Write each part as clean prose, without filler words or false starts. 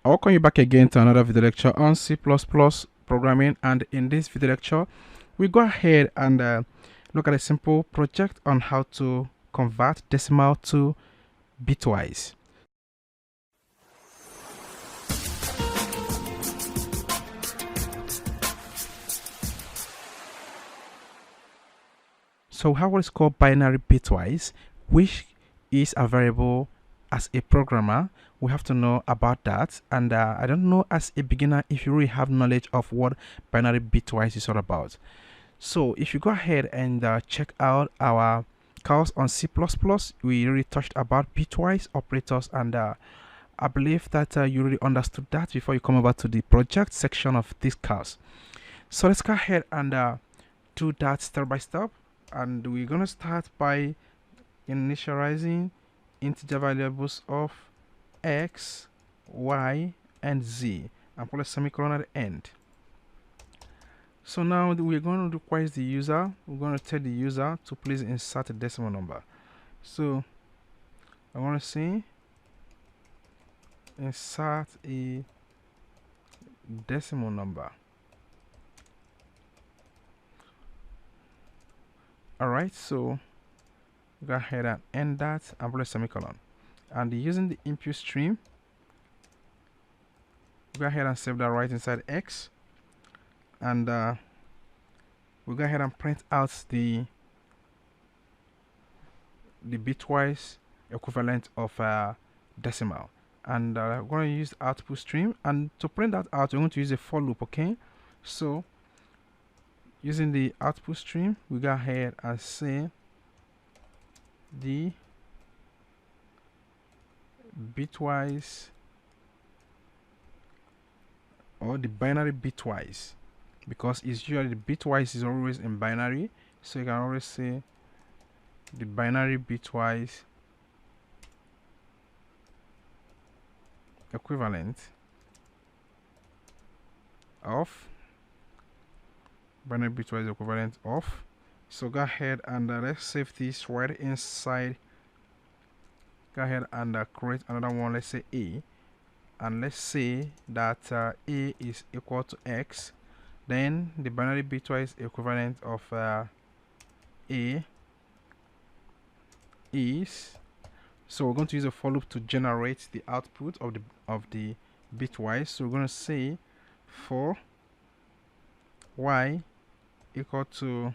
I welcome you back again to another video lecture on C++ programming, and in this video lecture we go ahead and look at a simple project on how to convert decimal to bitwise. So how is called binary bitwise, which is a variable. As a programmer, we have to know about that, and I don't know as a beginner if you really have knowledge of what binary bitwise is all about. So if you go ahead and check out our course on C++, we really touched about bitwise operators, and I believe that you really understood that before you come over to the project section of this course. So let's go ahead and do that step by step, and we're going to start by initializing integer variables of x, y, and z, and put a semicolon at the end. So now we're going to request the user. We're going to tell the user to please insert a decimal number. So I want to say insert a decimal number. Alright, so go ahead and end that and put a semicolon. And using the input stream, go ahead and save that right inside x, and we'll go ahead and print out the bitwise equivalent of decimal, and we're going to use the output stream, and to print that out we're going to use a for loop. Okay, so using the output stream, we go ahead and say the bitwise or the binary bitwise, because it's usually the bitwise is always in binary, so you can always say the binary bitwise equivalent of binary bitwise equivalent of. So go ahead and let's save this right inside. Go ahead and create another one. Let's say a, and let's say that a is equal to x. Then the binary bitwise equivalent of a is, so we're going to use a for loop to generate the output of the bitwise. So we're going to say for y equal to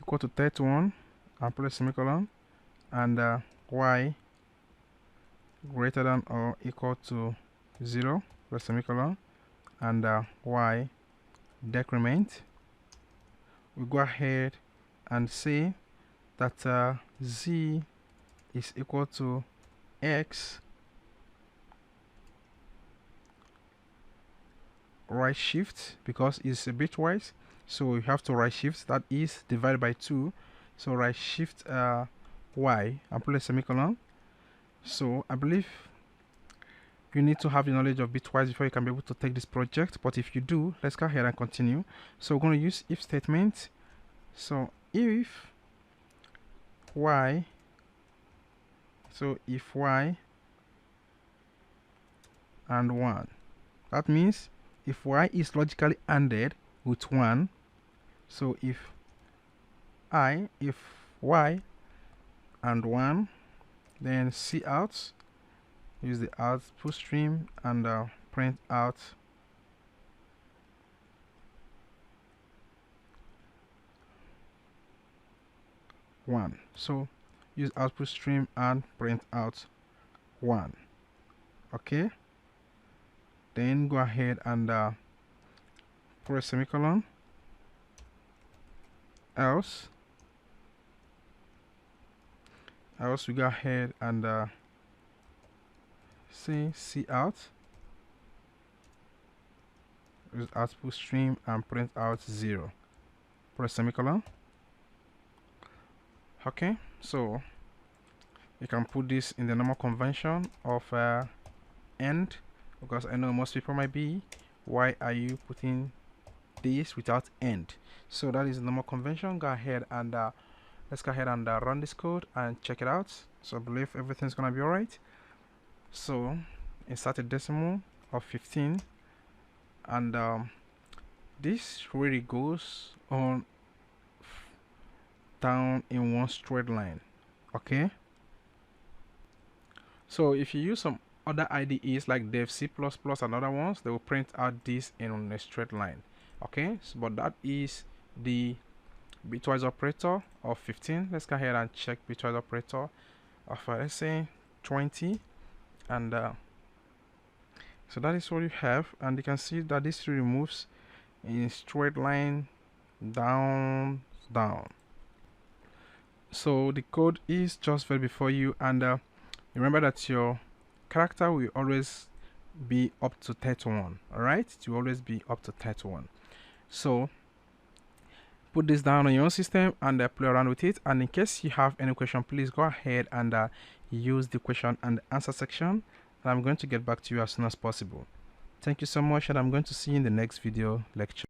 equal to 31 and put a semicolon, and y greater than or equal to 0, put a semicolon, and y decrement. We go ahead and say that z is equal to x right shift, because it's a bitwise, so you have to right shift, that is divided by 2, so right shift y and put a semicolon. So I believe you need to have the knowledge of bitwise before you can be able to take this project, but if you do, let's go ahead and continue. So we're going to use if statement. So if y, and 1, that means if y is logically ANDed with 1, so if y and 1, then see out, use the output stream and print out one. So use output stream and print out 1. Okay, then go ahead and put a semicolon, else we go ahead and say see out, use output stream and print out 0, put a semicolon. Okay, so you can put this in the normal convention of end, because I know most people might be, why are you putting this without end. So that is the normal convention. Go ahead and let's go ahead and run this code and check it out. So I believe everything's gonna be alright. So insert a decimal of 15, and this really goes on down in one straight line. Okay, so if you use some other IDEs like Dev C++ and other ones, they will print out this in a straight line. Okay, so, but that is the bitwise operator of 15. Let's go ahead and check bitwise operator of let's say 20, and so that is what you have, and you can see that this really moves in straight line down. So the code is just right before you, and remember that your character will always be up to 31. All right, it will always be up to 31. So put this down on your own system and play around with it, and in case you have any question, please go ahead and use the question and answer section, and I'm going to get back to you as soon as possible. Thank you so much, and I'm going to see you in the next video lecture.